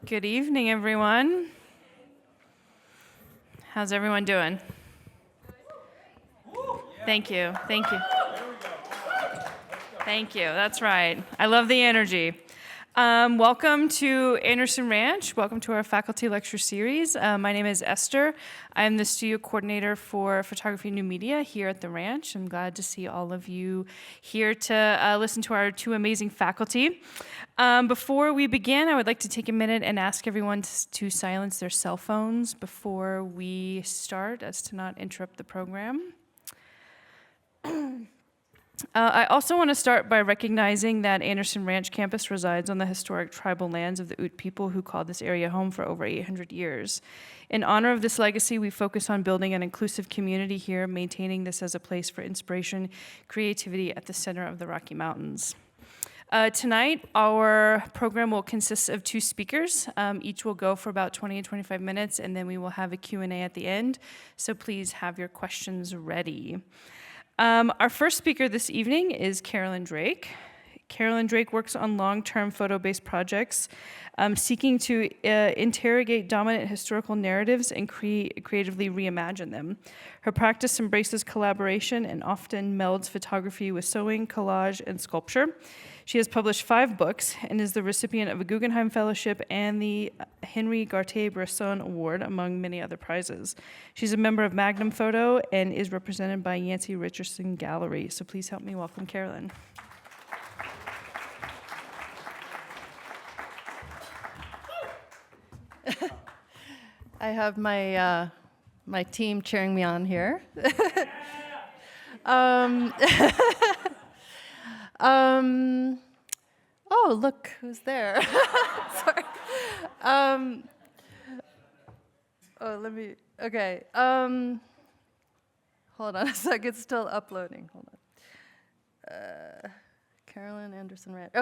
Good evening, everyone. How's everyone doing? Thank you. Thank you. Thank you. That's right. I love the energy. Welcome to Anderson Ranch. Welcome to our faculty lecture series. My name is Esther. I am the studio coordinator for Photography and New Media here at the ranch. I'm glad to see all of you here to listen to our two amazing faculty. Before we begin, I would like to take a minute and ask everyone to silence their cell phones before we start, as to not interrupt the program. I also want to start by recognizing that Anderson Ranch campus resides on the historic tribal lands of the Ute people who called this area home for over 800 years. In honor of this legacy, we focus on building an inclusive community here, maintaining this as a place for inspiration, creativity at the center of the Rocky Mountains. Tonight, our program will consist of two speakers. Each will go for about 20 to 25 minutes, and then we will have a Q&A at the end, so please have your questions ready. Our first speaker this evening is Carolyn Drake. Carolyn Drake works on long-term photo-based projects, seeking to interrogate dominant historical narratives and creatively reimagine them. Her practice embraces collaboration and often melds photography with sewing, collage, and sculpture. She has published 5 books and is the recipient of a Guggenheim Fellowship and the Henri Cartier-Bresson Award, among many other prizes. She's a member of Magnum Photo and is represented by Yancey Richardson Gallery. So please help me welcome Carolyn. I have my team cheering me on here. Oh, look who's there. Sorry. Okay. Hold on a sec, it's still uploading. Hold on. Carolyn Anderson Ranch.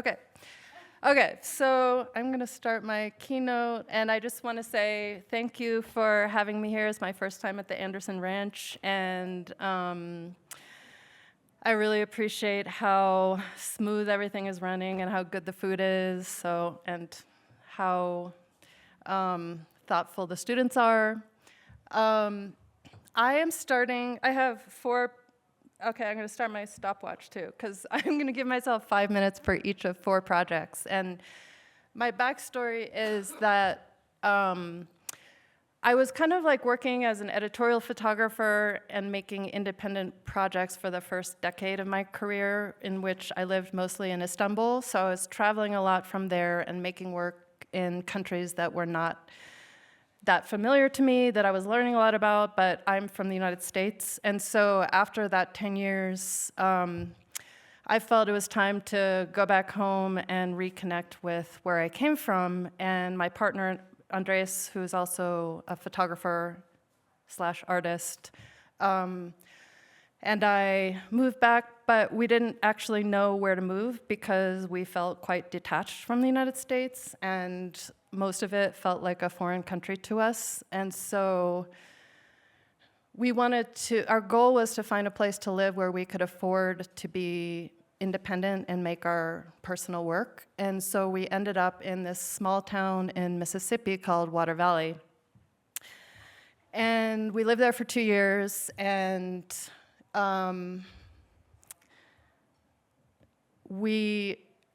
Okay, so I'm going to start my keynote, and I just want to say thank you for having me here. It's my first time at the Anderson Ranch, and I really appreciate how smooth everything is running and how good the food is, and how thoughtful the students are. I have 4. Okay, I'm going to start my stopwatch too, because I'm going to give myself 5 minutes for each of 4 projects. And my backstory is that I was kind of like working as an editorial photographer and making independent projects for the first decade of my career, in which I lived mostly in Istanbul. So I was traveling a lot from there and making work in countries that were not that familiar to me, that I was learning a lot about, but I'm from the United States. And so after that 10 years, I felt it was time to go back home and reconnect with where I came from. And my partner, Andres, who's also a photographer/artist, and I moved back, but we didn't actually know where to move because we felt quite detached from the United States, and most of it felt like a foreign country to us. And so our goal was to find a place to live where we could afford to be independent and make our personal work. And so we ended up in this small town in Mississippi called Water Valley. And we lived there for 2 years, and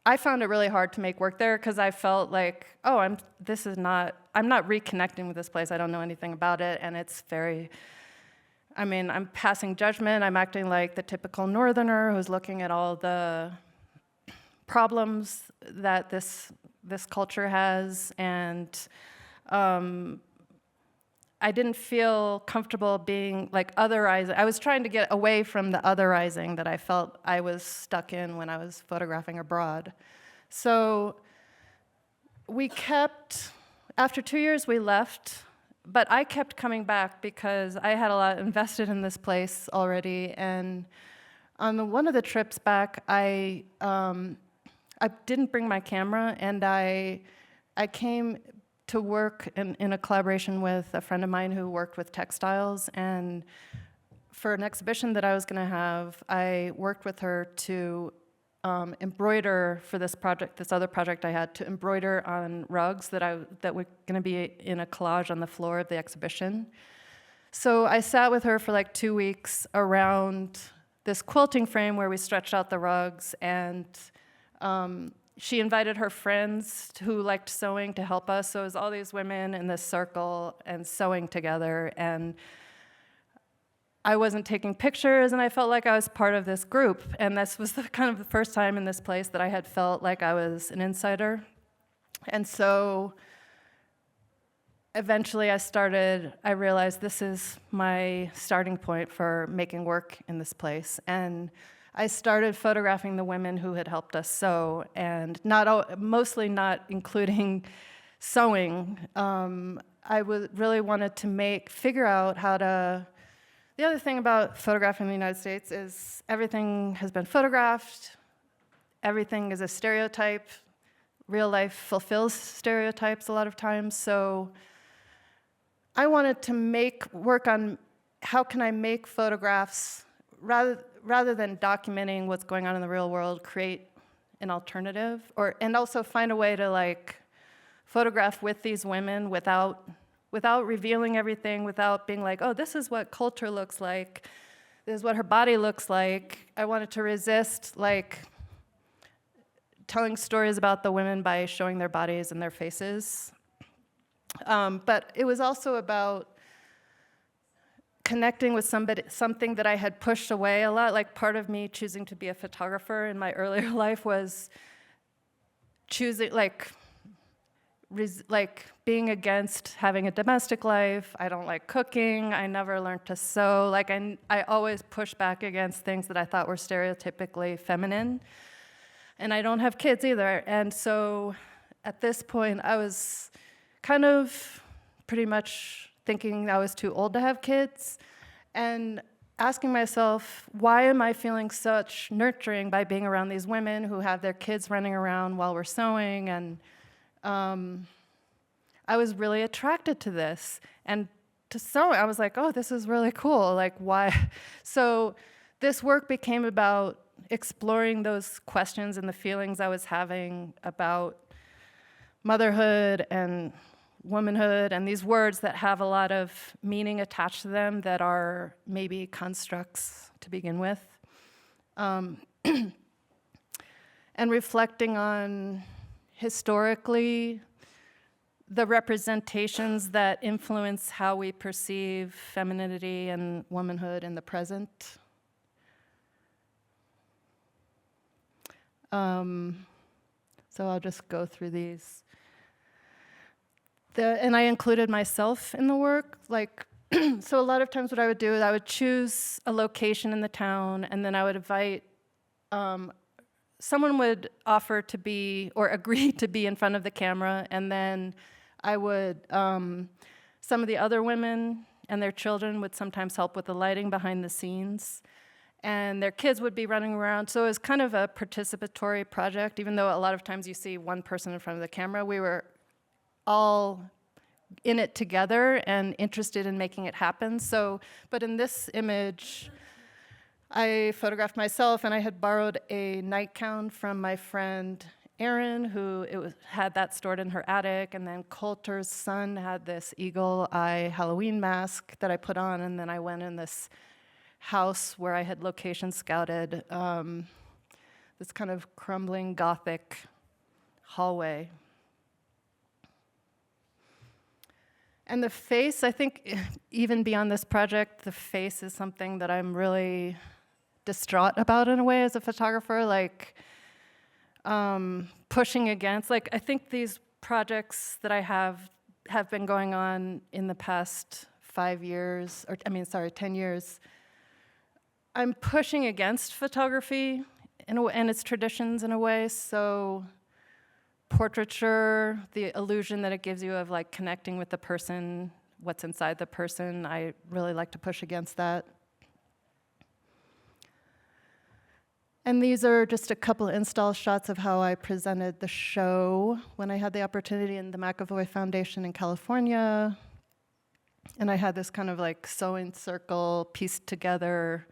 I found it really hard to make work there because I felt like, I'm not reconnecting with this place. I don't know anything about it, and it's I'm passing judgment. I'm acting like the typical northerner who's looking at all the problems that this culture has, and I didn't feel comfortable being like otherized. I was trying to get away from the otherizing that I felt I was stuck in when I was photographing abroad. So after 2 years we left, but I kept coming back because I had a lot invested in this place already. And on one of the trips back, I didn't bring my camera, and I came to work in a collaboration with a friend of mine who worked with textiles, and for an exhibition that I was going to have, I worked with her to embroider for this project, this other project I had, to embroider on rugs that were going to be in a collage on the floor of the exhibition. So I sat with her for like 2 weeks around this quilting frame where we stretched out the rugs, and she invited her friends who liked sewing to help us. So it was all these women in this circle and sewing together, and I wasn't taking pictures, and I felt like I was part of this group. And this was the first time in this place that I had felt like I was an insider. And so eventually I realized this is my starting point for making work in this place. And I started photographing the women who had helped us sew, and mostly not including sewing. I really wanted to figure out how to. The other thing about photographing in the United States is everything has been photographed, everything is a stereotype. Real life fulfills stereotypes a lot of times, so I wanted to work on how can I make photographs, rather than documenting what's going on in the real world, create an alternative, and also find a way to photograph with these women without revealing everything, without being like, oh, this is what culture looks like, this is what her body looks like. I wanted to resist telling stories about the women by showing their bodies and their faces. But it was also about connecting with something that I had pushed away a lot. Like, part of me choosing to be a photographer in my earlier life was choosing, being against having a domestic life. I don't like cooking. I never learned to sew. I always pushed back against things that I thought were stereotypically feminine. And I don't have kids either. And so at this point, I was kind of pretty much thinking I was too old to have kids, and asking myself, why am I feeling such nurturing by being around these women who have their kids running around while we're sewing? And I was really attracted to this. And to sew, I was like, oh, this is really cool. Why? So this work became about exploring those questions and the feelings I was having about motherhood and womanhood, and these words that have a lot of meaning attached to them that are maybe constructs to begin with. And reflecting on, historically, the representations that influence how we perceive femininity and womanhood in the present. So I'll just go through these. And I included myself in the work. So a lot of times what I would do is I would choose a location in the town, and then I would invite, someone would offer to be, or agree to be in front of the camera, and then I would, some of the other women and their children would sometimes help with the lighting behind the scenes, and their kids would be running around. So it was kind of a participatory project, even though a lot of times you see one person in front of the camera. We were all in it together and interested in making it happen. So, but in this image, I photographed myself, and I had borrowed a night gown from my friend Erin, who had that stored in her attic, and then Coulter's son had this eagle eye Halloween mask that I put on, and then I went in this house where I had location scouted, this kind of crumbling Gothic hallway. And the face, I think, even beyond this project, the face is something that I'm really distraught about in a way as a photographer, pushing against. I think these projects that I have been going on in the past 5 years, 10 years. I'm pushing against photography and its traditions in a way, so portraiture, the illusion that it gives you of connecting with the person, what's inside the person, I really like to push against that. And these are just a couple install shots of how I presented the show when I had the opportunity in the McAvoy Foundation in California. And I had this kind of sewing circle, pieced together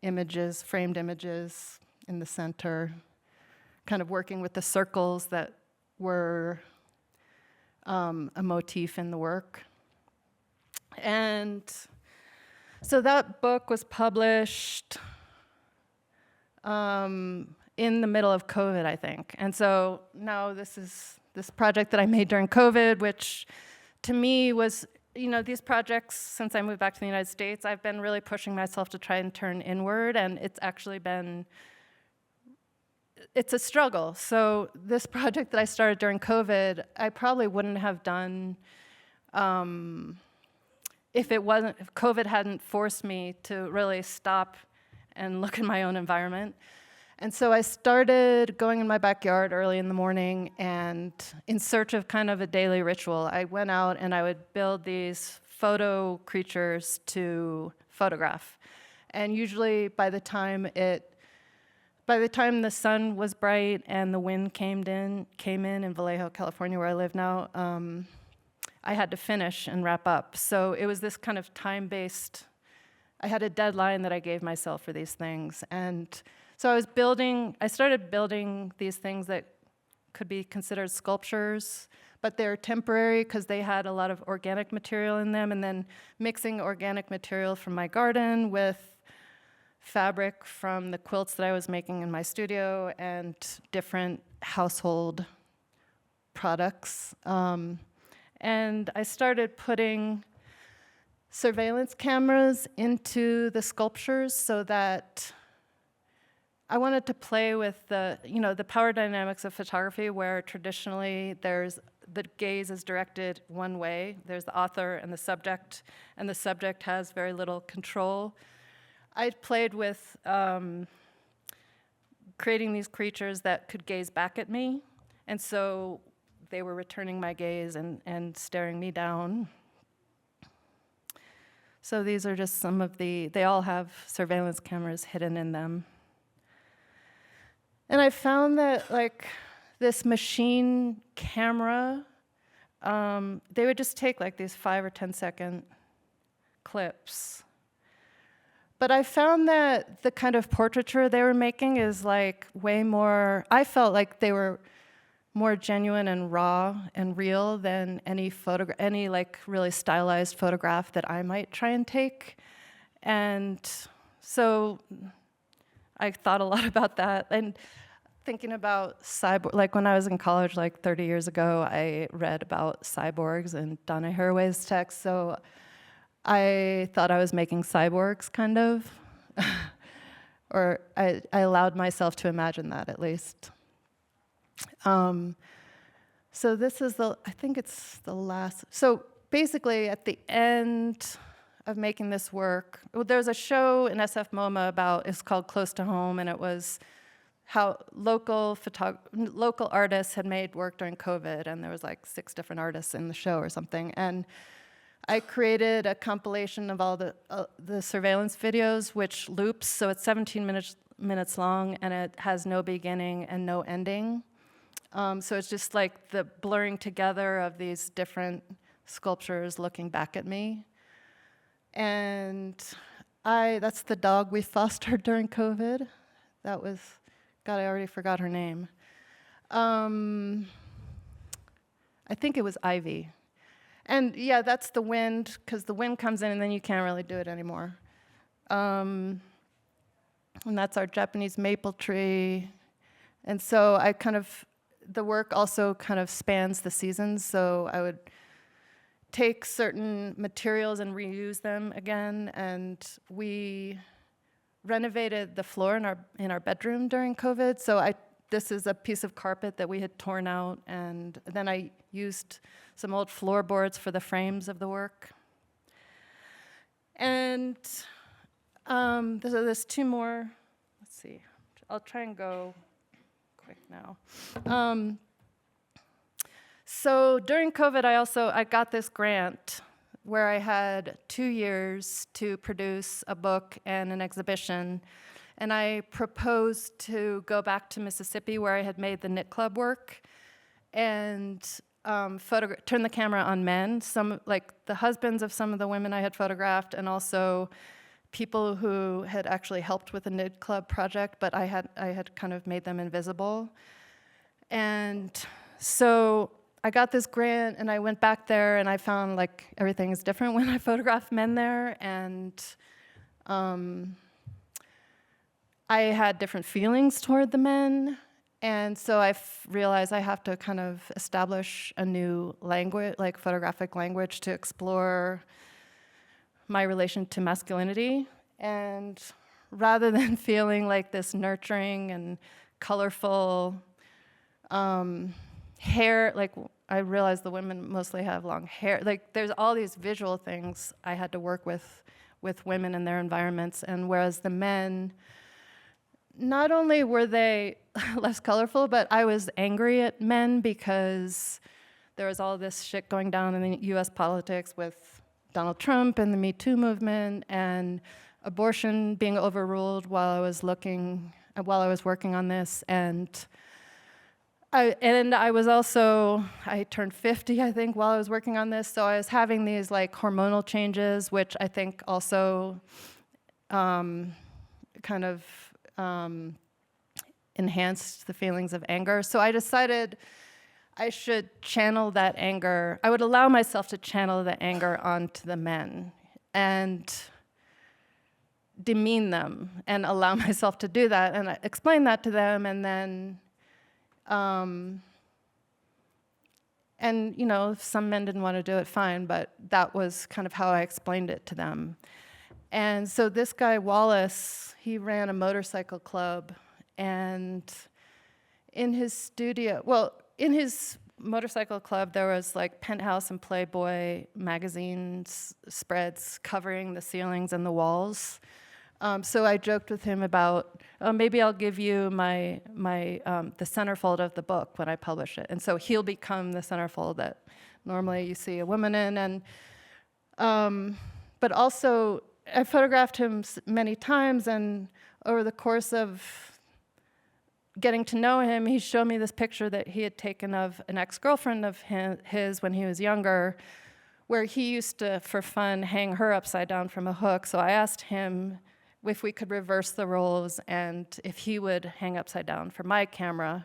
images, framed images in the center. kind of working with the circles that were a motif in the work. And so that book was published in the middle of COVID, I think. And so now this is this project that I made during COVID, which to me was, these projects, since I moved back to the United States, I've been really pushing myself to try and turn inward, and it's actually been, it's a struggle. So this project that I started during COVID, I probably wouldn't have done if COVID hadn't forced me to really stop and look in my own environment. And so I started going in my backyard early in the morning and in search of kind of a daily ritual. I went out and I would build these photo creatures to photograph. And usually by the time the sun was bright and the wind came in Vallejo, California, where I live now, I had to finish and wrap up. So it was this kind of time-based, I had a deadline that I gave myself for these things. And so I started building these things that could be considered sculptures, but they're temporary because they had a lot of organic material in them, and then mixing organic material from my garden with fabric from the quilts that I was making in my studio and different household products. And I started putting surveillance cameras into the sculptures so that I wanted to play with the power dynamics of photography, where traditionally the gaze is directed one way. There's the author and the subject has very little control. I played with creating these creatures that could gaze back at me, and so they were returning my gaze and staring me down. So these are just some of they all have surveillance cameras hidden in them. And I found that, like, this machine camera, they would just take, like, these 5 or 10 second clips. But I found that the kind of portraiture they were making is, like, way more, I felt like they were more genuine and raw and real than any like, really stylized photograph that I might try and take. And so I thought a lot about that. And thinking about cyborg, like when I was in college, like 30 years ago, I read about cyborgs in Donna Haraway's text. So I thought I was making cyborgs, kind of. Or I allowed myself to imagine that, at least. So this is I think it's the last. So basically, at the end of making this work, there's a show in SF MoMA it's called Close to Home, and it was how local artists had made work during COVID, and there was like 6 different artists in the show or something. And I created a compilation of all the surveillance videos, which loops, so it's 17 minutes long, and it has no beginning and no ending. So it's just like the blurring together of these different sculptures looking back at me. And that's the dog we fostered during COVID. That was, God, I already forgot her name. I think it was Ivy. And yeah, that's the wind, because the wind comes in and then you can't really do it anymore. And that's our Japanese maple tree. And so the work also kind of spans the seasons, so I would take certain materials and reuse them again, and we renovated the floor in our bedroom during COVID, so this is a piece of carpet that we had torn out, and then I used some old floorboards for the frames of the work. And there's 2 more, let's see, I'll try and go quick now. So during COVID, I got this grant where I had 2 years to produce a book and an exhibition, and I proposed to go back to Mississippi where I had made the knit club work and turn the camera on men, like the husbands of some of the women I had photographed, and also people who had actually helped with the knit club project, but I had kind of made them invisible. And so I got this grant, and I went back there, and I found like everything is different when I photograph men there, and I had different feelings toward the men, and so I realized I have to kind of establish a new language, like photographic language, to explore my relation to masculinity. And rather than feeling like this nurturing and colorful hair, like I realized the women mostly have long hair. Like there's all these visual things I had to work with women in their environments, and whereas the men, not only were they less colorful, but I was angry at men because there was all this shit going down in the US politics with Donald Trump and the Me Too movement, and abortion being overruled while I was working on this. And I was also, I turned 50, I think, while I was working on this, so I was having these like hormonal changes, which I think also kind of enhanced the feelings of anger. So I decided I should channel that anger. I would allow myself to channel the anger onto the men and demean them, and allow myself to do that, and I explain that to them, and then and you know, if some men didn't want to do it, fine, but that was kind of how I explained it to them. And so this guy, Wallace, he ran a motorcycle club, and in his studio, well, in his motorcycle club, there was like Penthouse and Playboy magazines spreads covering the ceilings and the walls. So I joked with him about, oh, maybe I'll give you the centerfold of the book when I publish it. And so he'll become the centerfold that normally you see a woman in. And but also, I photographed him many times, and over the course of getting to know him, he showed me this picture that he had taken of an ex-girlfriend of his when he was younger, where he used to, for fun, hang her upside down from a hook. So I asked him if we could reverse the roles and if he would hang upside down for my camera.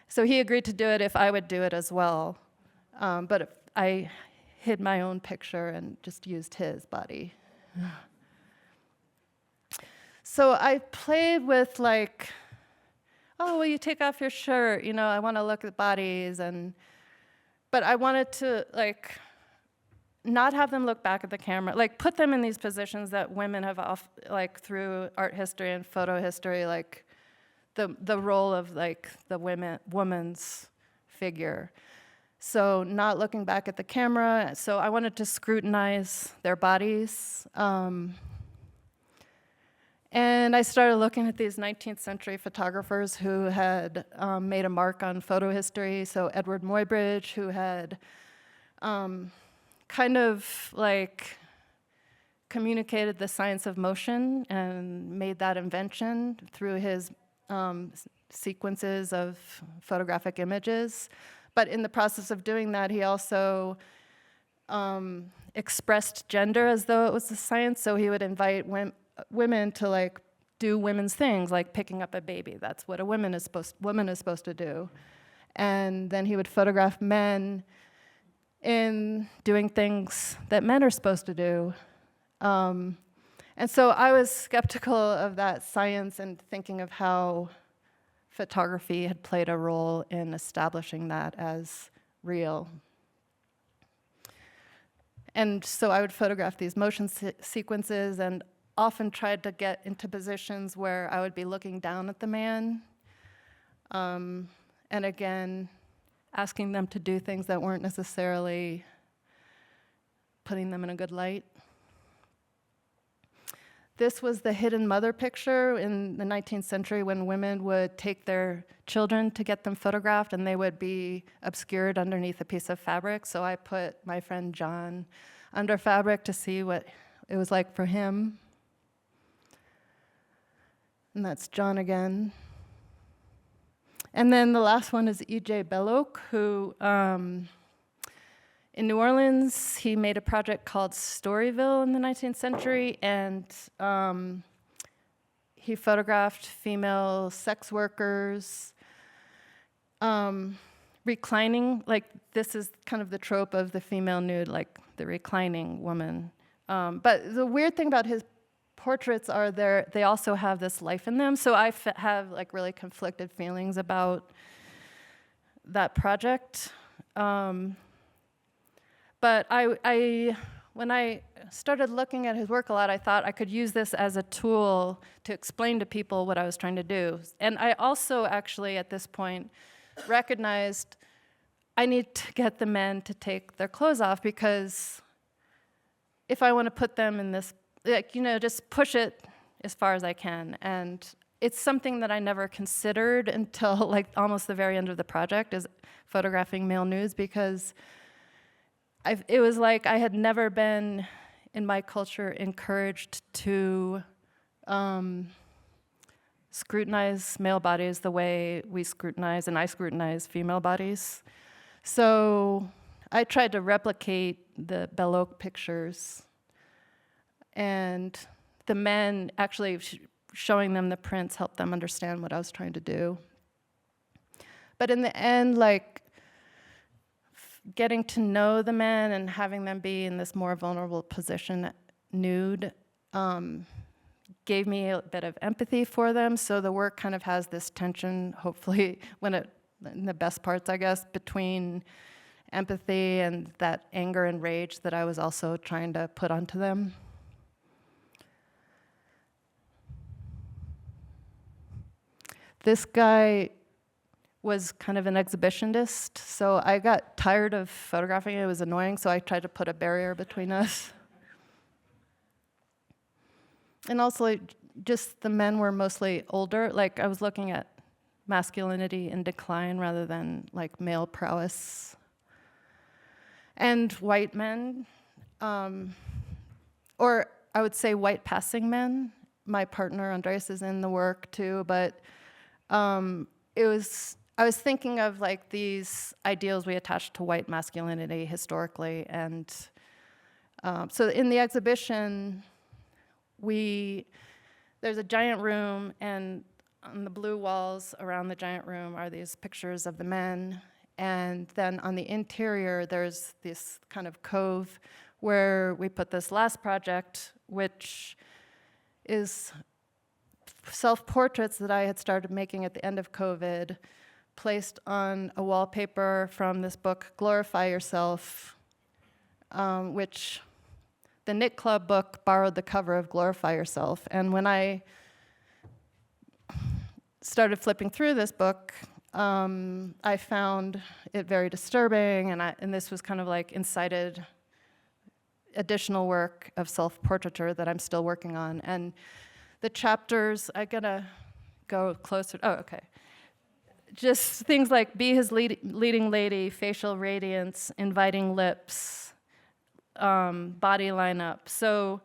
So he agreed to do it if I would do it as well. But I hid my own picture and just used his body. So I played with like, oh, will you take off your shirt? You know, I want to look at bodies, but I wanted to like not have them look back at the camera, like put them in these positions that women have like through art history and photo history, like the role of like the woman's figure. So not looking back at the camera. So I wanted to scrutinize their bodies. And I started looking at these 19th century photographers who had made a mark on photo history. So Edward Muybridge, who had kind of like communicated the science of motion and made that invention through his sequences of photographic images. But in the process of doing that, he also expressed gender as though it was a science. So he would invite women to like do women's things, like picking up a baby. That's what a woman is supposed to do. And then he would photograph men in doing things that men are supposed to do. And so I was skeptical of that science and thinking of how photography had played a role in establishing that as real. And so I would photograph these motion sequences and often tried to get into positions where I would be looking down at the man. And again, asking them to do things that weren't necessarily putting them in a good light. This was the hidden mother picture in the 19th century when women would take their children to get them photographed, and they would be obscured underneath a piece of fabric. So I put my friend John under fabric to see what it was like for him. And that's John again. And then the last one is E.J. Belloc, who in New Orleans, he made a project called Storyville in the 19th century, and he photographed female sex workers reclining, like this is kind of the trope of the female nude, like the reclining woman. But the weird thing about his portraits are they also have this life in them. So I have like really conflicted feelings about that project. But when I started looking at his work a lot, I thought I could use this as a tool to explain to people what I was trying to do. And I also actually, at this point, recognized I need to get the men to take their clothes off, because if I want to put them in this, like, just push it as far as I can. And it's something that I never considered until like almost the very end of the project, is photographing male nudes, because it was like I had never been, in my culture, encouraged to scrutinize male bodies the way we scrutinize, and I scrutinize female bodies. So I tried to replicate the Belloc pictures, and the men actually showing them the prints helped them understand what I was trying to do. But in the end, like, getting to know the men and having them be in this more vulnerable position, nude, gave me a bit of empathy for them. So the work kind of has this tension, hopefully, in the best parts, I guess, between empathy and that anger and rage that I was also trying to put onto them. This guy was kind of an exhibitionist, so I got tired of photographing it. It was annoying, so I tried to put a barrier between us. And also, just the men were mostly older. Like, I was looking at masculinity in decline rather than like male prowess. And white men, or I would say white passing men. My partner Andres is in the work too, but I was thinking of like these ideals we attach to white masculinity historically, and so in the exhibition, there's a giant room, and on the blue walls around the giant room are these pictures of the men, and then on the interior there's this kind of cove where we put this last project, which is self-portraits that I had started making at the end of COVID, placed on a wallpaper from this book, Glorify Yourself, which the Knit Club book borrowed the cover of Glorify Yourself. And when I started flipping through this book, I found it very disturbing, and this was kind of like incited additional work of self-portraiture that I'm still working on. And the chapters, I gotta go closer. Oh, okay. Just things like be his leading lady, facial radiance, inviting lips, body lineup. So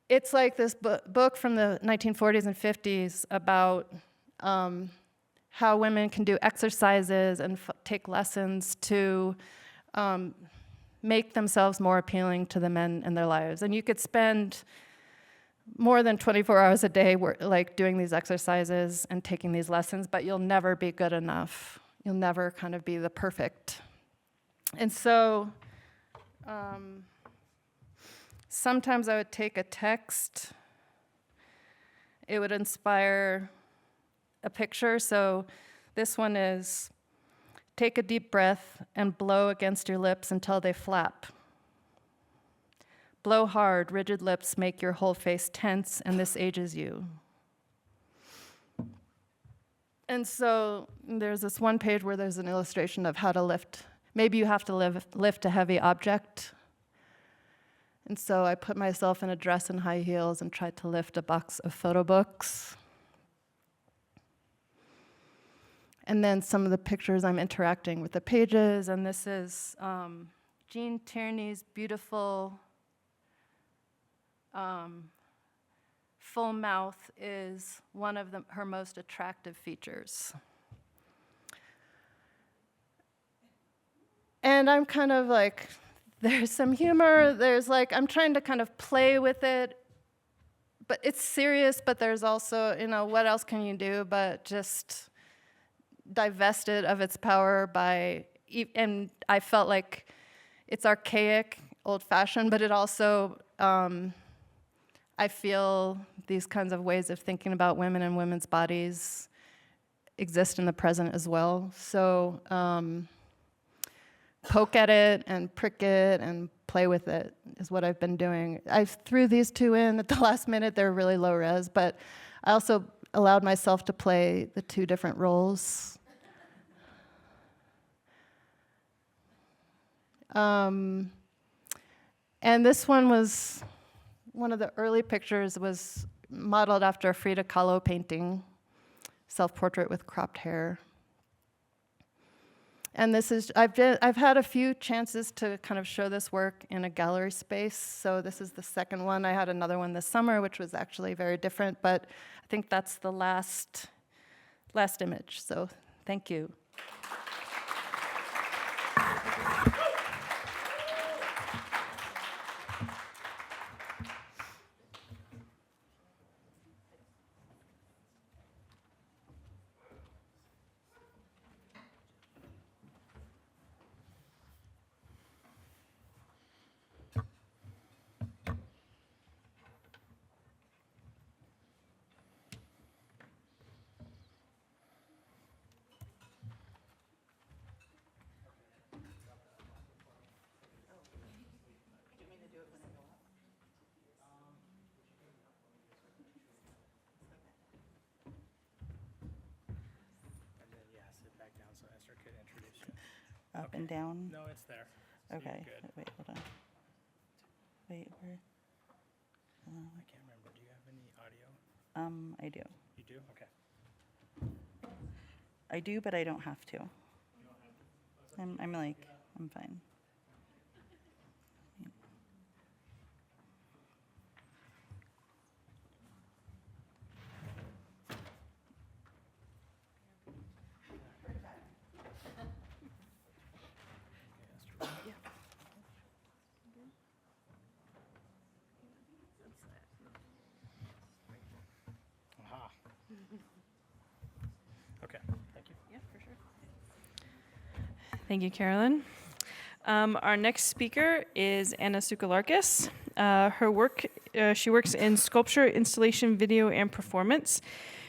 it's like this book from the 1940s and 50s about how women can do exercises and take lessons to make themselves more appealing to the men in their lives. And you could spend more than 24 hours a day like doing these exercises and taking these lessons, but you'll never be good enough. You'll never kind of be the perfect. And so sometimes I would take a text, it would inspire a picture. So this one is, take a deep breath and blow against your lips until they flap. Blow hard, rigid lips make your whole face tense, and this ages you. And so there's this one page where there's an illustration of how to lift. Maybe you have to lift a heavy object. And so I put myself in a dress and high heels and tried to lift a box of photo books. And then some of the pictures, I'm interacting with the pages, and this is Jean Tierney's beautiful full mouth is one of her most attractive features. And I'm kind of like, there's some humor, there's like, I'm trying to kind of play with it, but it's serious, but there's also, what else can you do but just divested of its power and I felt like it's archaic, old-fashioned, but it also, I feel these kinds of ways of thinking about women and women's bodies exist in the present as well. So poke at it and prick it and play with it is what I've been doing. I threw these two in at the last minute. They're really low res, but I also allowed myself to play the two different roles. And this one was, one of the early pictures was modeled after a Frida Kahlo painting, self-portrait with cropped hair. And this is, I've had a few chances to kind of show this work in a gallery space. So this is the second one. I had another one this summer, which was actually very different, but I think that's the last image. So thank you. Up and down? No, it's there. So Okay, you're good. wait, hold on. Wait, where? I can't remember. Do you have any audio? I do. You do? Okay. I do, but I don't have to. I'm fine. Aha. Okay, thank you. Yeah, for sure. Thank you, Carolyn. Our next speaker is Anna Tsouhlarakis. Her work, she works in sculpture, installation, video, and performance.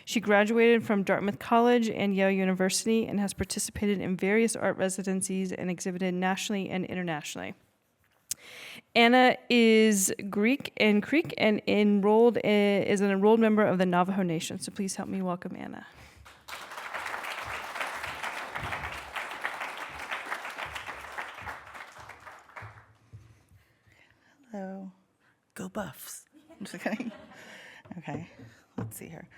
She graduated from Dartmouth College and Yale University and has participated in various art residencies and exhibited nationally and internationally. Anna is Greek and Creek and is an enrolled member of the Navajo Nation. So please help me welcome Anna. Hello. Go Buffs. I'm just kidding. Okay, let's see here.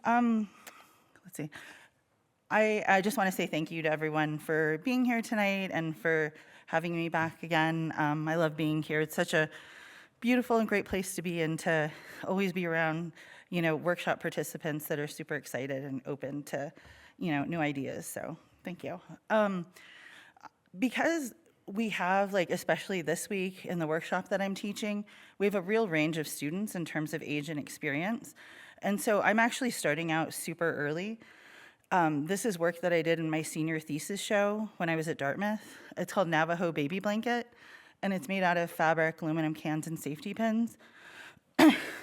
Let's see. I just want to say thank you to everyone for being here tonight and for having me back again. I love being here. It's such a beautiful and great place to be and to always be around, workshop participants that are super excited and open to, new ideas. So thank you. Because we have, especially this week in the workshop that I'm teaching, we have a real range of students in terms of age and experience. And so I'm actually starting out super early. This is work that I did in my senior thesis show when I was at Dartmouth. It's called Navajo Baby Blanket, and it's made out of fabric, aluminum cans, and safety pins.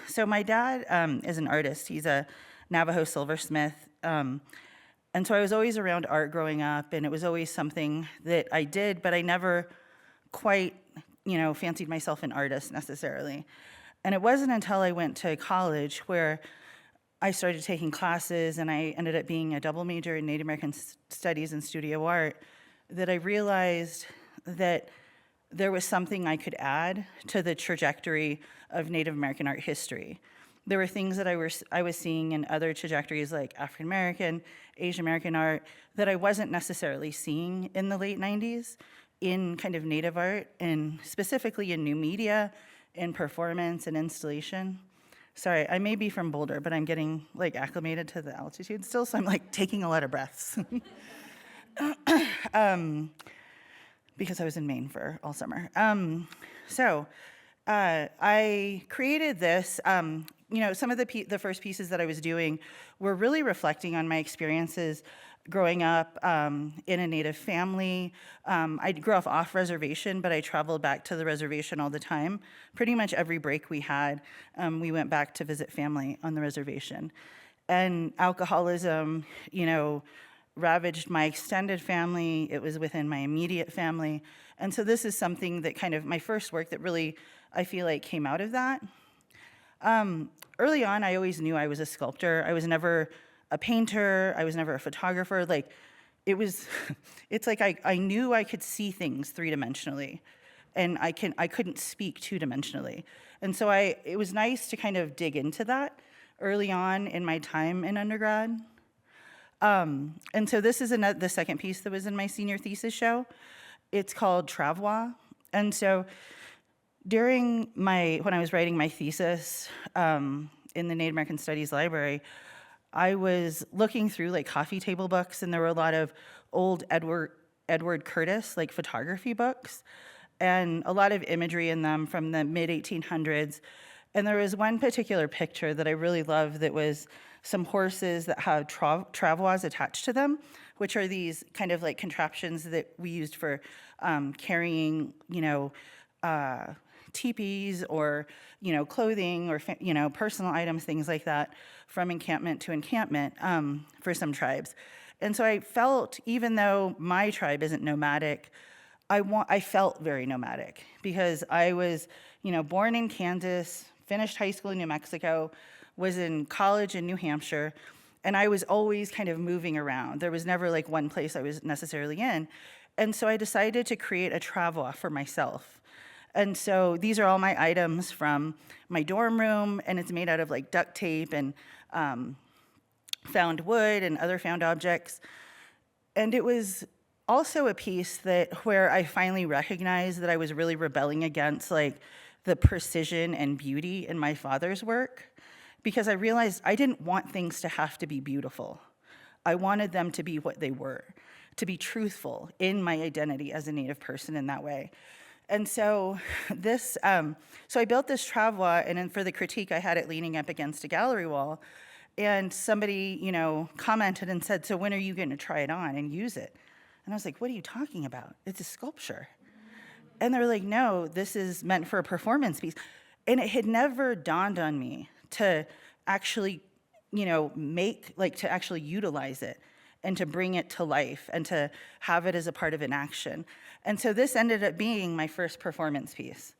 So my dad is an artist. He's a Navajo silversmith. And so I was always around art growing up, and it was always something that I did, but I never quite, fancied myself an artist necessarily. And it wasn't until I went to college where I started taking classes, and I ended up being a double major in Native American Studies and Studio Art, that I realized that there was something I could add to the trajectory of Native American art history. There were things that I was seeing in other trajectories like African American, Asian American art that I wasn't necessarily seeing in the late 90s in kind of Native art, and specifically in new media, in performance and installation. Sorry, I may be from Boulder, but I'm getting acclimated to the altitude still, so I'm taking a lot of breaths. Because I was in Maine for all summer. I created this some of the first pieces that I was doing were really reflecting on my experiences growing up in a Native family. I grew up off reservation, but I traveled back to the reservation all the time. Pretty much every break we had, we went back to visit family on the reservation. And alcoholism, ravaged my extended family. It was within my immediate family. And so this is something that kind of my first work that really, I feel like, came out of that. Early on, I always knew I was a sculptor. I was never a painter. I was never a photographer. Like, it's like I knew I could see things three-dimensionally, and I couldn't speak two-dimensionally. And so it was nice to kind of dig into that early on in my time in undergrad. And so this is the second piece that was in my senior thesis show. It's called Travois. And so when I was writing my thesis in the Native American Studies Library, I was looking through like coffee table books, and there were a lot of old Edward Curtis, like photography books, and a lot of imagery in them from the mid-1800s. And there was one particular picture that I really loved that was some horses that have travois attached to them, which are these kind of like contraptions that we used for carrying, teepees or, clothing or, personal items, things like that, from encampment to encampment for some tribes. And so I felt, even though my tribe isn't nomadic, I felt very nomadic because I was, born in Kansas, finished high school in New Mexico, was in college in New Hampshire, and I was always kind of moving around. There was never like one place I was necessarily in. And so I decided to create a travois for myself. And so these are all my items from my dorm room, and it's made out of like duct tape and found wood and other found objects. And it was also a piece where I finally recognized that I was really rebelling against like the precision and beauty in my father's work, because I realized I didn't want things to have to be beautiful. I wanted them to be what they were, to be truthful in my identity as a Native person in that way. And so so I built this travois, and then for the critique, I had it leaning up against a gallery wall. And somebody, commented and said, "So when are you going to try it on and use it?" And I was like, "What are you talking about? It's a sculpture." And they were like, "No, this is meant for a performance piece." And it had never dawned on me to actually, to actually utilize it and to bring it to life and to have it as a part of an action. And so this ended up being my first performance piece.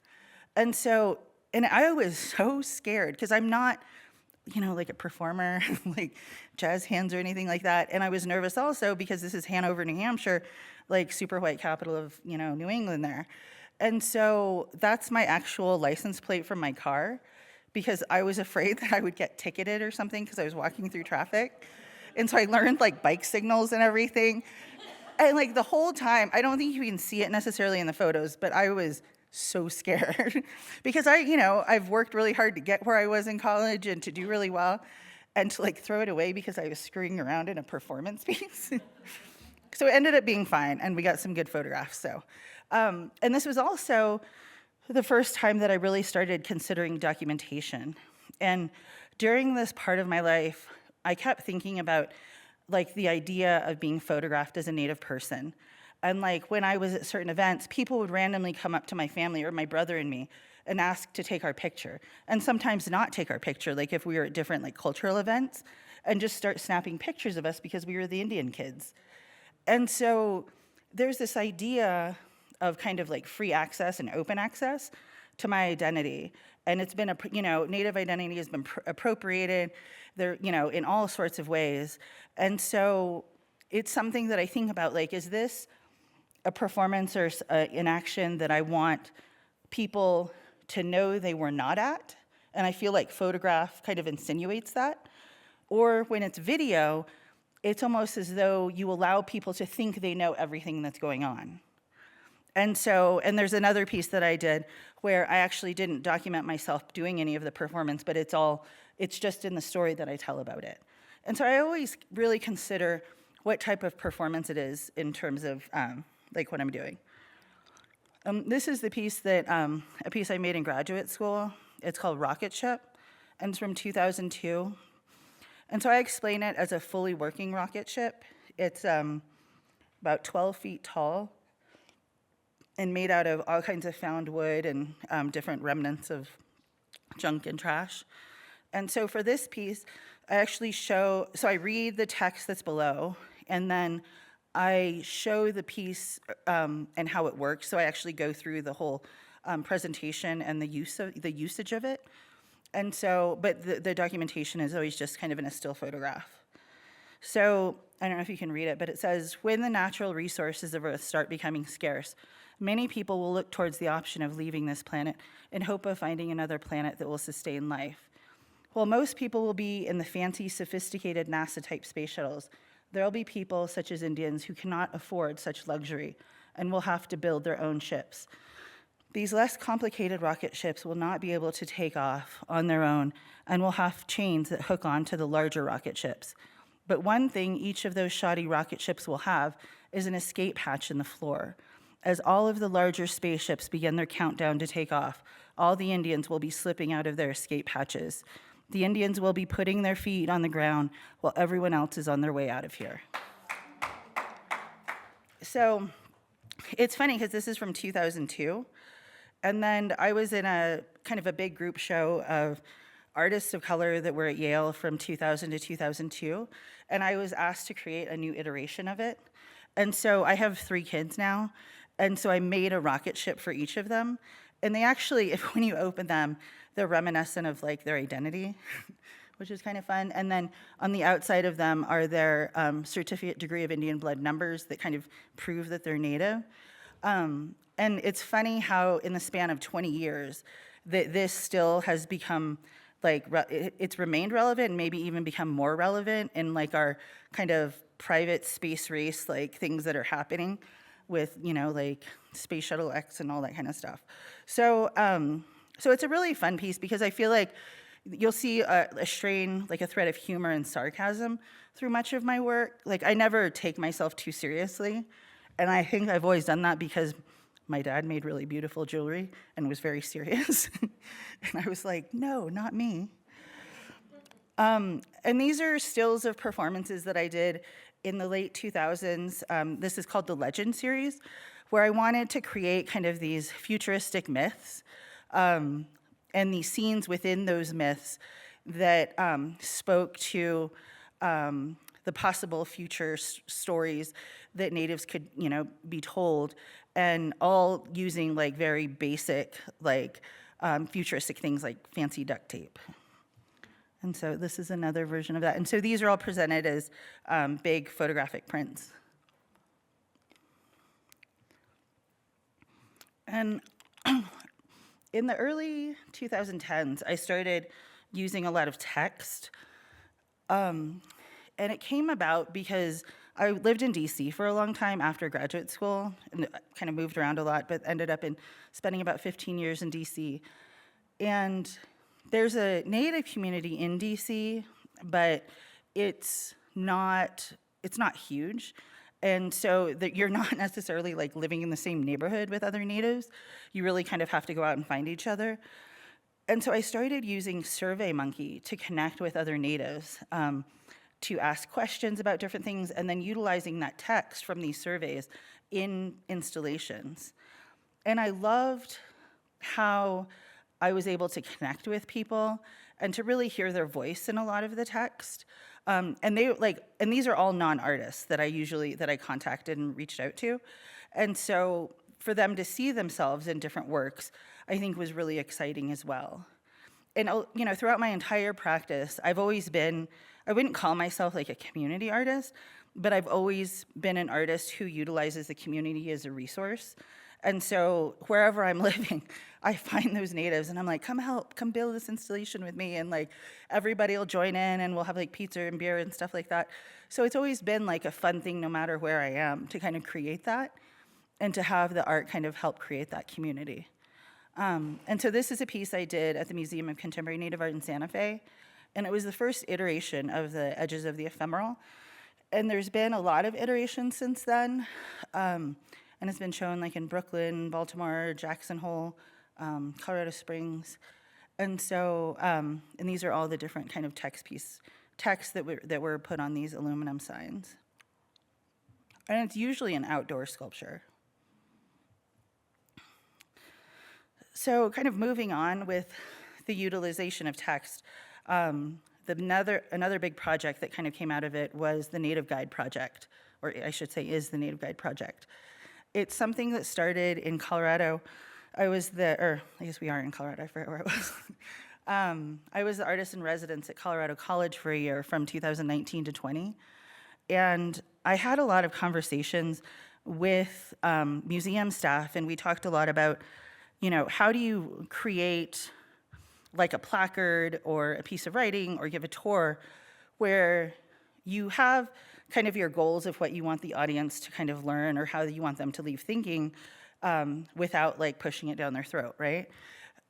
And I was so scared because I'm not, like a performer, like jazz hands or anything like that. And I was nervous also because this is Hanover, New Hampshire, like super white capital of, New England there. And so that's my actual license plate from my car, because I was afraid that I would get ticketed or something because I was walking through traffic. And so I learned like bike signals and everything. And like the whole time, I don't think you can see it necessarily in the photos, but I was so scared because I've worked really hard to get where I was in college and to do really well, and to like throw it away because I was screwing around in a performance piece. So it ended up being fine, and we got some good photographs. So, and this was also the first time that I really started considering documentation. And during this part of my life, I kept thinking about like the idea of being photographed as a Native person. And like when I was at certain events, people would randomly come up to my family or my brother and me and ask to take our picture, and sometimes not take our picture, like if we were at different like cultural events, and just start snapping pictures of us because we were the Indian kids. And so there's this idea of kind of like free access and open access to my identity. And it's been, Native identity has been appropriated there, in all sorts of ways. And so it's something that I think about, like, is this a performance or an action that I want people to know they were not at? And I feel like photograph kind of insinuates that. Or when it's video, it's almost as though you allow people to think they know everything that's going on. And there's another piece that I did where I actually didn't document myself doing any of the performance, but it's just in the story that I tell about it. And so I always really consider what type of performance it is in terms of like what I'm doing. This is the piece a piece I made in graduate school. It's called Rocket Ship. and it's from 2002. And so I explain it as a fully working rocket ship. It's about 12 feet tall and made out of all kinds of found wood and different remnants of junk and trash. And so for this piece, I actually show, so I read the text that's below, and then I show the piece and how it works. So I actually go through the whole presentation and the usage of it. And so, but the documentation is always just kind of in a still photograph. So I don't know if you can read it, but it says, when the natural resources of Earth start becoming scarce, many people will look towards the option of leaving this planet in hope of finding another planet that will sustain life. While most people will be in the fancy, sophisticated NASA-type space shuttles, there will be people, such as Indians, who cannot afford such luxury and will have to build their own ships. These less complicated rocket ships will not be able to take off on their own and will have chains that hook on to the larger rocket ships. But one thing each of those shoddy rocket ships will have is an escape hatch in the floor. As all of the larger spaceships begin their countdown to take off, all the Indians will be slipping out of their escape hatches. The Indians will be putting their feet on the ground while everyone else is on their way out of here. So it's funny because this is from 2002. And then I was in a kind of a big group show of artists of color that were at Yale from 2000 to 2002. And I was asked to create a new iteration of it. And so I have 3 kids now. And so I made a rocket ship for each of them. And they actually, when you open them, they're reminiscent of like their identity, which is kind of fun. And then on the outside of them are their certificate degree of Indian blood numbers that kind of prove that they're Native. And it's funny how in the span of 20 years that this still has become like, it's remained relevant and maybe even become more relevant in like our kind of private space race, like things that are happening with, you know, like Space Shuttle X and all that kind of stuff. So, so it's a really fun piece because I feel like you'll see a strain, like a thread of humor and sarcasm through much of my work. Like I never take myself too seriously. And I think I've always done that because my dad made really beautiful jewelry and was very serious. And I was like, no, not me. And these are stills of performances that I did in the late 2000s. This is called the Legend series, where I wanted to create kind of these futuristic myths and these scenes within those myths that spoke to the possible future stories that Natives could, you know, be told, and all using like very basic, like futuristic things like fancy duct tape. And so this is another version of that. And so these are all presented as big photographic prints. And in the early 2010s, I started using a lot of text. And it came about because I lived in DC for a long time after graduate school and kind of moved around a lot, but ended up spending about 15 years in DC. And there's a Native community in DC, but it's not huge. And so that you're not necessarily like living in the same neighborhood with other Natives. You really kind of have to go out and find each other. And so I started using SurveyMonkey to connect with other Natives, to ask questions about different things, and then utilizing that text from these surveys in installations. And I loved how I was able to connect with people and to really hear their voice in a lot of the text. And these are all non-artists that I contacted and reached out to. And so for them to see themselves in different works, I think was really exciting as well. And you know, throughout my entire practice, I wouldn't call myself like a community artist, but I've always been an artist who utilizes the community as a resource. And so wherever I'm living, I find those Natives and I'm like, come help, come build this installation with me. And like everybody will join in and we'll have like pizza and beer and stuff like that. So it's always been like a fun thing no matter where I am to kind of create that and to have the art kind of help create that community. And so this is a piece I did at the Museum of Contemporary Native Art in Santa Fe. And it was the first iteration of the Edges of the Ephemeral. And there's been a lot of iterations since then. And it's been shown like in Brooklyn, Baltimore, Jackson Hole, Colorado Springs. And so, and these are all the different kind of texts that were put on these aluminum signs. And it's usually an outdoor sculpture. So kind of moving on with the utilization of text, another big project that kind of came out of it was the Native Guide Project, or I should say is the Native Guide Project. It's something that started in Colorado. I guess we are in Colorado, I forget where it was. I was the artist in residence at Colorado College for a year from 2019 to 20. And I had a lot of conversations with museum staff, and we talked a lot about, how do you create like a placard or a piece of writing or give a tour where you have kind of your goals of what you want the audience to kind of learn or how you want them to leave thinking without like pushing it down their throat, right?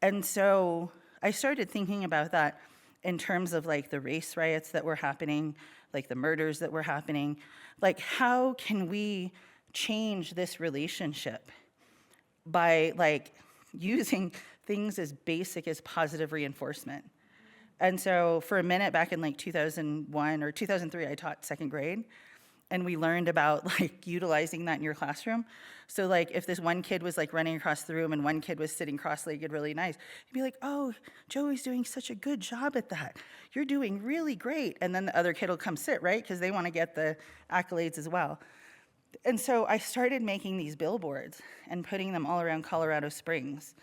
And so I started thinking about that in terms of like the race riots that were happening, like the murders that were happening. Like, how can we change this relationship by like using things as basic as positive reinforcement? And so for a minute back in like 2001 or 2003, I taught second grade. And we learned about like utilizing that in your classroom. So like if this one kid was like running across the room and one kid was sitting cross-legged really nice, you'd be like, oh, Joey's doing such a good job at that. You're doing really great. And then the other kid will come sit, right? Because they want to get the accolades as well. And so I started making these billboards and putting them all around Colorado Springs,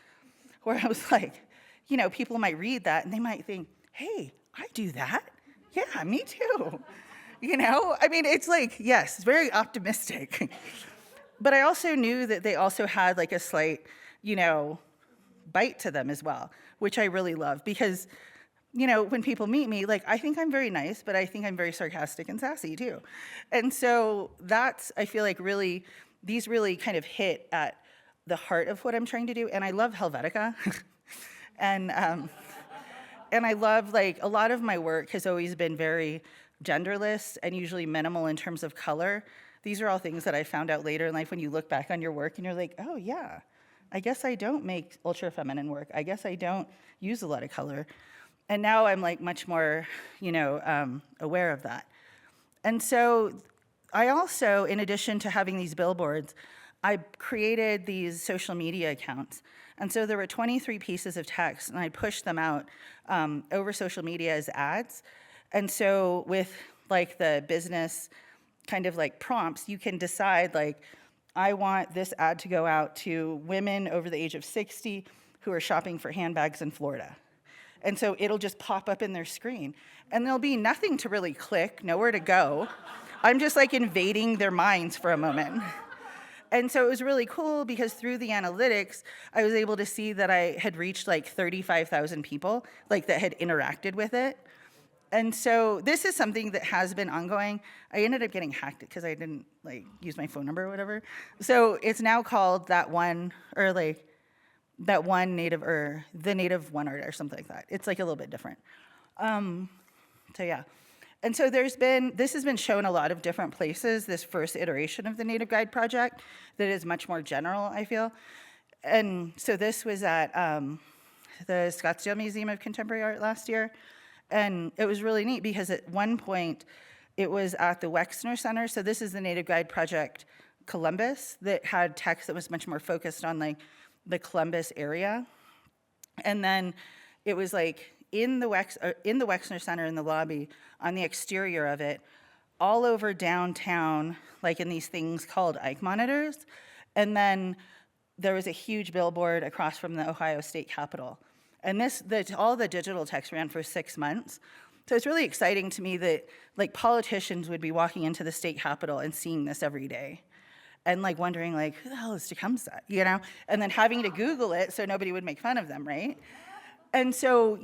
where I was like, people might read that and they might think, hey, I do that. Yeah, me too. I mean, it's like, yes, very optimistic. But I also knew that they also had like a slight, bite to them as well, which I really love because, when people meet me, like, I think I'm very nice, but I think I'm very sarcastic and sassy too. And so I feel like these really kind of hit at the heart of what I'm trying to do. And I love Helvetica. And I love, like, a lot of my work has always been very genderless and usually minimal in terms of color. These are all things that I found out later in life when you look back on your work and you're like, oh yeah, I guess I don't make ultra feminine work. I guess I don't use a lot of color. And now I'm like much more, aware of that. And so I also, in addition to having these billboards, I created these social media accounts. And so there were 23 pieces of text, and I pushed them out over social media as ads. And so with like the business kind of like prompts, you can decide like, I want this ad to go out to women over the age of 60 who are shopping for handbags in Florida. And so it'll just pop up in their screen. And there'll be nothing to really click, nowhere to go. I'm just like invading their minds for a moment. And so it was really cool because through the analytics, I was able to see that I had reached like 35,000 people like that had interacted with it. And so this is something that has been ongoing. I ended up getting hacked because I didn't like use my phone number or whatever. So it's now called the Native One Art or something like that. It's like a little bit different. So yeah. And so this has been shown a lot of different places, this first iteration of the Native Guide Project that is much more general, I feel. And so this was at the Scottsdale Museum of Contemporary Art last year. And it was really neat because at one point it was at the Wexner Center. So this is the Native Guide Project Columbus that had text that was much more focused on like the area. And then it was like in the Wexner Center in the lobby, on the exterior of it, all over downtown, like in these things called Ike monitors. And then there was a huge billboard across from the Ohio State Capitol. And all the digital text ran for 6 months. So it's really exciting to me that like politicians would be walking into the state capitol and seeing this every day. And like wondering like, who the hell is Tecumseh, And then having to Google it so nobody would make fun of them, right? And so,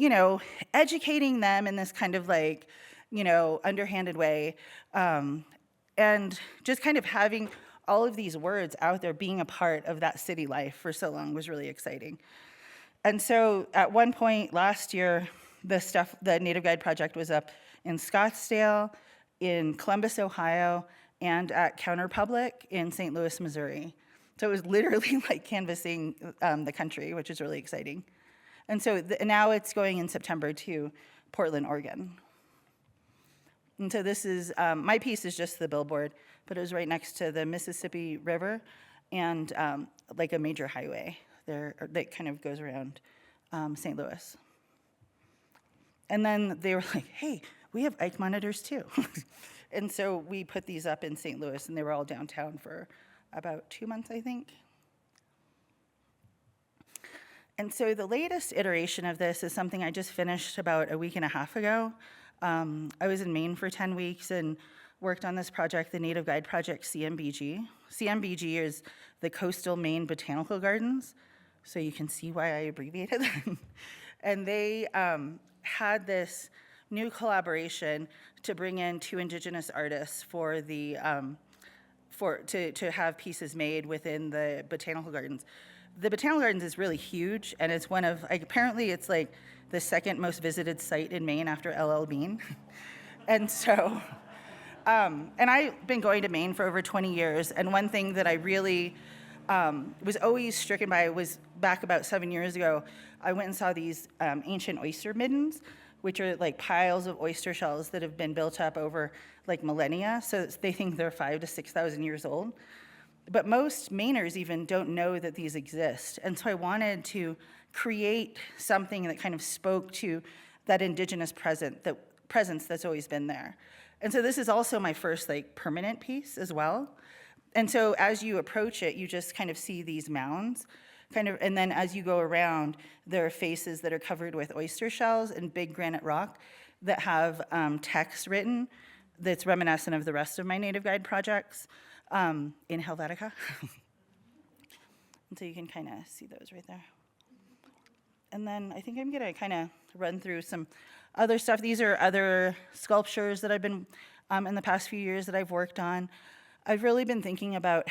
educating them in this kind of like, underhanded way, and just kind of having all of these words out there being a part of that city life for so long was really exciting. And so at one point last year, the Native Guide Project was up in Scottsdale, in Columbus, Ohio, and at Counterpublic in St. Louis, Missouri. So it was literally like canvassing the country, which is really exciting. And so now it's going in September to Portland, Oregon. And so this is, my piece is just the billboard, but it was right next to the Mississippi River and like a major highway there that kind of goes around St. Louis. And then they were like, hey, we have Ike monitors too. And so we put these up in St. Louis, and they were all downtown for about 2 months, I think. And so the latest iteration of this is something I just finished about a week and a half ago. I was in Maine for 10 weeks and worked on this project, the Native Guide Project CMBG. CMBG is the Coastal Maine Botanical Gardens, so you can see why I abbreviated them. And they had this new collaboration to bring in 2 Indigenous artists for the to have pieces made within the botanical gardens. The botanical gardens is really huge, and it's one of, like, apparently it's like the second most visited site in Maine after LL Bean. And so, and I've been going to Maine for over 20 years, and one thing that I really was always stricken by was back about 7 years ago, I went and saw these ancient oyster middens, which are like piles of oyster shells that have been built up over like millennia, so they think they're 5,000 to 6,000 years old. But most Mainers even don't know that these exist. And so I wanted to create something that kind of spoke to that Indigenous presence that's always been there. And so this is also my first like permanent piece as well. And so as you approach it, you just kind of see these mounds, and then as you go around, there are faces that are covered with oyster shells and big granite rock that have text written that's reminiscent of the rest of my Native Guide projects in Helvetica. And so you can kind of see those right there. And then I think I'm gonna kind of run through some other stuff. These are other sculptures that I've been, in the past few years that I've worked on. I've really been thinking about,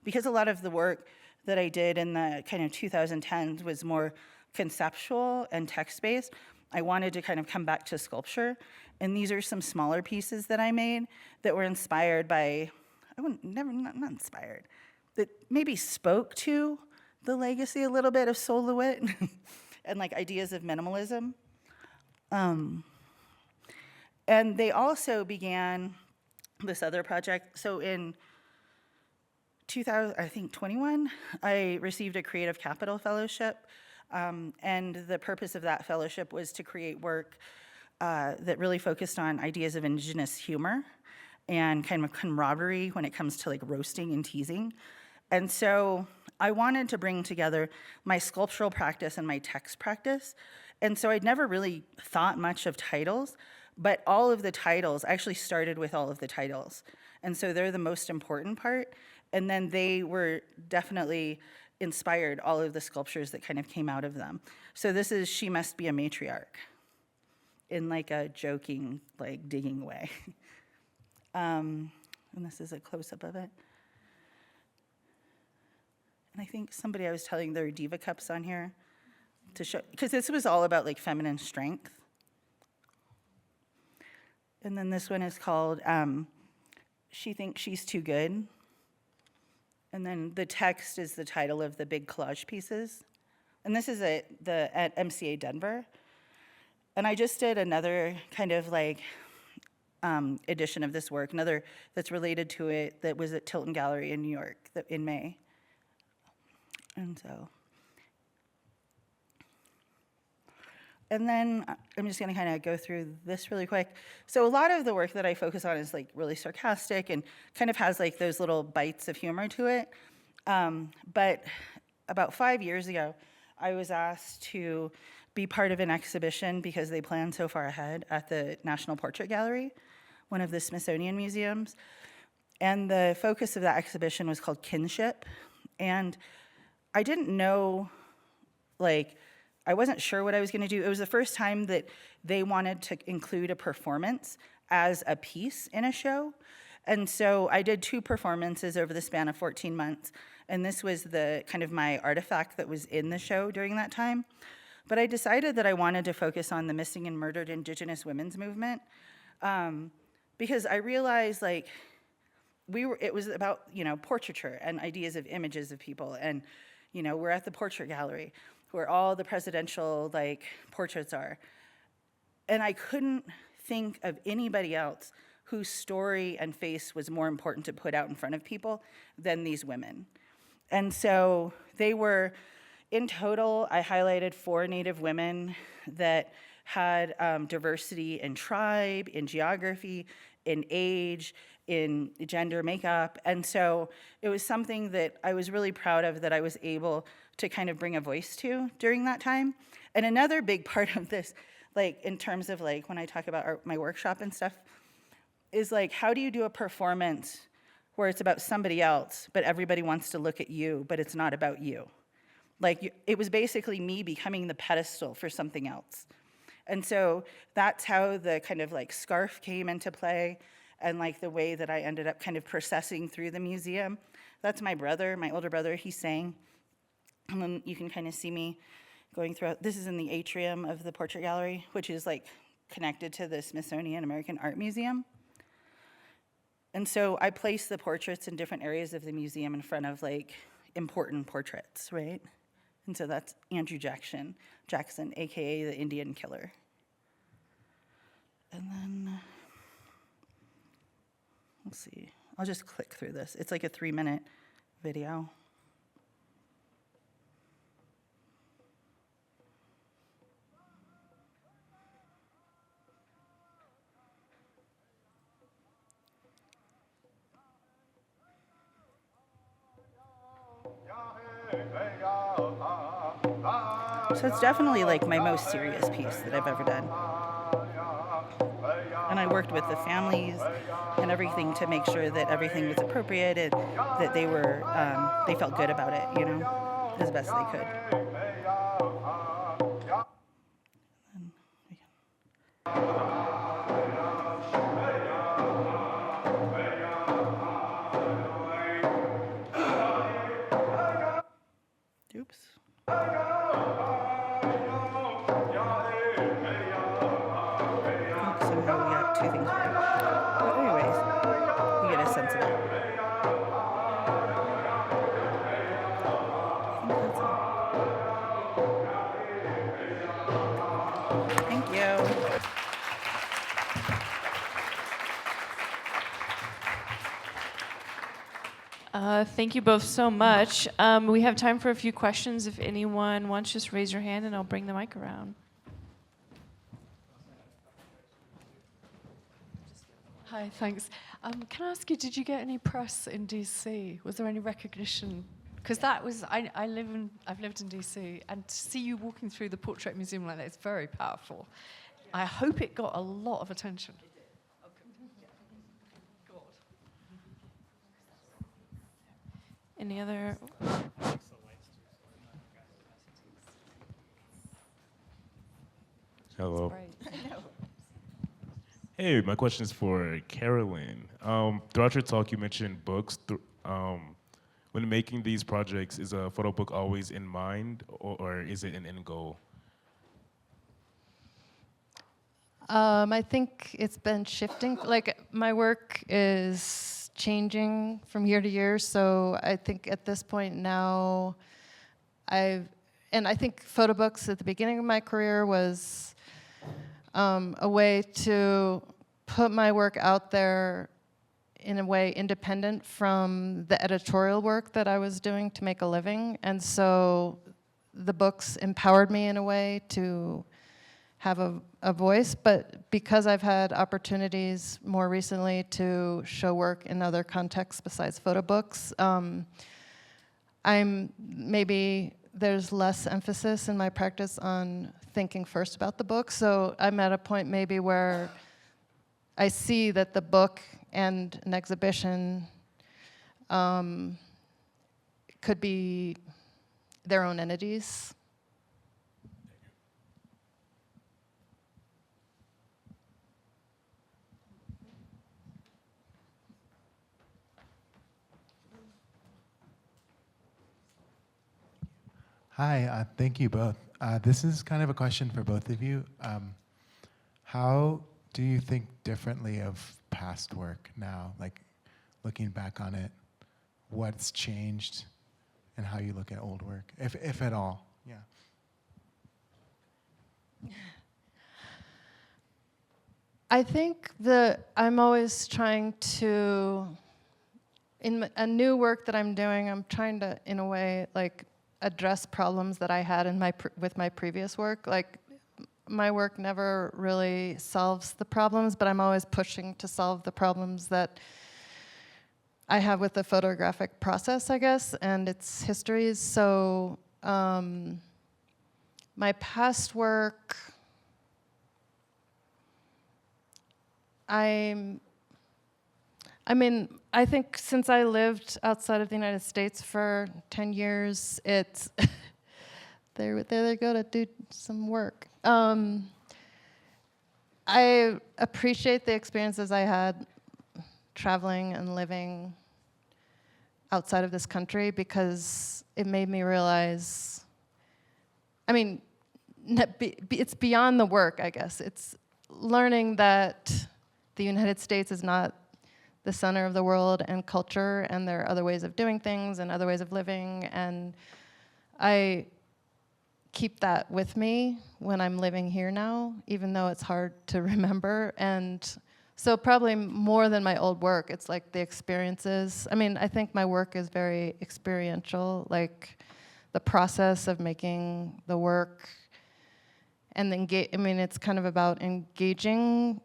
because a lot of the work that I did in the kind of 2010s was more conceptual and text-based, I wanted to kind of come back to sculpture. And these are some smaller pieces that I made that were inspired by, not inspired, that maybe spoke to the legacy a little bit of Sol LeWitt and like ideas of minimalism. And they also began this other project. So in 2021, I received a Creative Capital Fellowship, and the purpose of that fellowship was to create work that really focused on ideas of Indigenous humor and kind of camaraderie when it comes to like roasting and teasing. And so I wanted to bring together my sculptural practice and my text practice. And so I'd never really thought much of titles, but all of the titles, I actually started with all of the titles. And so they're the most important part. And then they were definitely inspired all of the sculptures that kind of came out of them. So this is She Must Be a Matriarch in like a joking, like digging way. And this is a close-up of it. And I think somebody I was telling there are diva cups on here to show, because this was all about like feminine strength. And then this one is called She Thinks She's Too Good. And then the text is the title of the big collage pieces. And this is at MCA Denver. And I just did another kind of like edition of this work, another that's related to it that was at Tilton Gallery in New York in May. And so, and then I'm just gonna kind of go through this really quick. So a lot of the work that I focus on is like really sarcastic and kind of has like those little bites of humor to it. But about 5 years ago, I was asked to be part of an exhibition because they planned so far ahead at the National Portrait Gallery, one of the Smithsonian museums. And the focus of that exhibition was called Kinship. And I didn't know, like, I wasn't sure what I was gonna do. It was the first time that they wanted to include a performance as a piece in a show. And so I did 2 performances over the span of 14 months. And this was the kind of my artifact that was in the show during that time. But I decided that I wanted to focus on the missing and murdered Indigenous women's movement because I realized like it was about, portraiture and ideas of images of people. And, we're at the portrait gallery. where all the presidential like portraits are. And I couldn't think of anybody else whose story and face was more important to put out in front of people than these women. And so they were, in total, I highlighted 4 Native women that had diversity in tribe, in geography, in age, in gender makeup. And so it was something that I was really proud of, that I was able to kind of bring a voice to during that time. And another big part of this, like in terms of like when I talk about my workshop and stuff, is like, how do you do a performance where it's about somebody else, but everybody wants to look at you, but it's not about you? Like, it was basically me becoming the pedestal for something else. And so that's how the kind of like scarf came into play, and like the way that I ended up kind of processing through the museum. That's my brother, my older brother, he sang. And then you can kind of see me going throughout. This is in the atrium of the portrait gallery, which is like connected to the Smithsonian American Art Museum. And so I place the portraits in different areas of the museum in front of like important portraits, right? And so that's Andrew Jackson, AKA the Indian Killer. And then, let's see, I'll just click through this. It's like a 3-minute video. So it's definitely like my most serious piece that I've ever done. And I worked with the families and everything to make sure that everything was appropriate and that they were, they felt good about it, you know, as best they could. Oops. Somehow we got 2 things right. But anyways, you get a sense of it. I think that's it. Thank you. Thank you both so much. We have time for a few questions. If anyone wants, just raise your hand and I'll bring the mic around. Hi, thanks. Can I ask you, did you get any press in DC? Was there any recognition? Because that was, I've lived in DC, and to see you walking through the Portrait Museum like that is very powerful. I hope it got a lot of attention. Any other? Hello. Hey, my question is for Carolyn. Throughout your talk, you mentioned books. When making these projects, is a photo book always in mind, or is it an end goal? I think it's been shifting. Like, my work is changing from year to year, so I think at this point now, I think photo books at the beginning of my career was a way to put my work out there in a way independent from the editorial work that I was doing to make a living. And so the books empowered me in a way to have a voice, but because I've had opportunities more recently to show work in other contexts besides photo books, maybe there's less emphasis in my practice on thinking first about the book. So I'm at a point maybe where I see that the book and an exhibition could be their own entities. Hi, thank you both. This is kind of a question for both of you. How do you think differently of past work now? Like, looking back on it, what's changed and how you look at old work, if at all? Yeah. I think I'm always trying to, in a new work that I'm doing, I'm trying to, in a way, like address problems that I had in with my previous work. Like, my work never really solves the problems, but I'm always pushing to solve the problems that I have with the photographic process, I guess, and its histories. So my past work, I think since I lived outside of the United States for 10 years, it's there they go to do some work. I appreciate the experiences I had traveling and living outside of this country because it made me realize, it's beyond the work, I guess. It's learning that the United States is not the center of the world and culture, and there are other ways of doing things and other ways of living, and I keep that with me when I'm living here now, even though it's hard to remember. And so probably more than my old work, it's like the experiences. I think my work is very experiential, like the process of making the work, and it's kind of about engaging,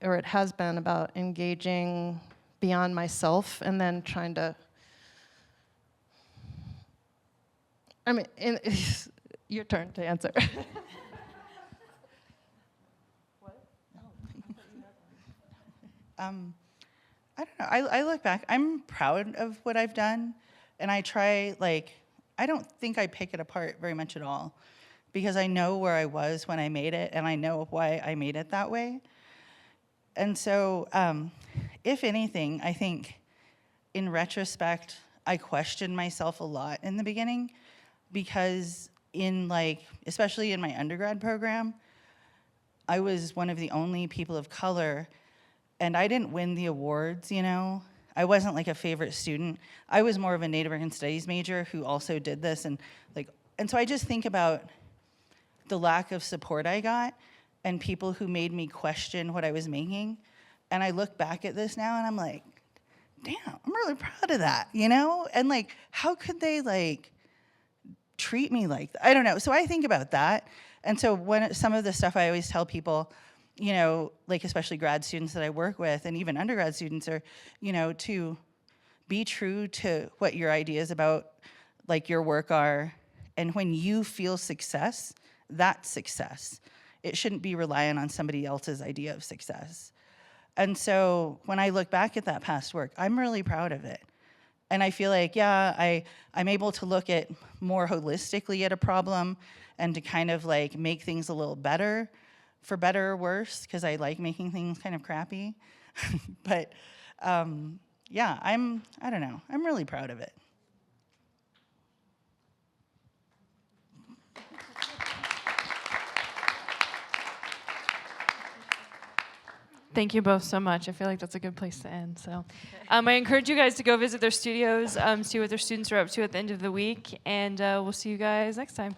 or it has been about engaging beyond myself, and then trying to, your turn to answer. I don't know. I look back. I'm proud of what I've done, and I try, I don't think I pick it apart very much at all, because I know where I was when I made it, and I know why I made it that way. And so, if anything, I think in retrospect, I questioned myself a lot in the beginning, because especially in my undergrad program, I was one of the only people of color, and I didn't win the awards, I wasn't like a favorite student. I was more of a Native American Studies major who also did this, and so I just think about the lack of support I got and people who made me question what I was making. And I look back at this now and I'm like, damn, I'm really proud of that, And how could they treat me like that? I don't know. So I think about that. And so some of the stuff I always tell people, especially grad students that I work with, and even undergrad students, are, to be true to what your ideas about your work are. And when you feel success, that's success. It shouldn't be relying on somebody else's idea of success. And so when I look back at that past work, I'm really proud of it. And I feel like, I'm able to look at more holistically at a problem and to kind of make things a little better, for better or worse, because I like making things kind of crappy. But I don't know, I'm really proud of it. Thank you both so much. I feel like that's a good place to end. So I encourage you guys to go visit their studios, see what their students are up to at the end of the week, and we'll see you guys next time.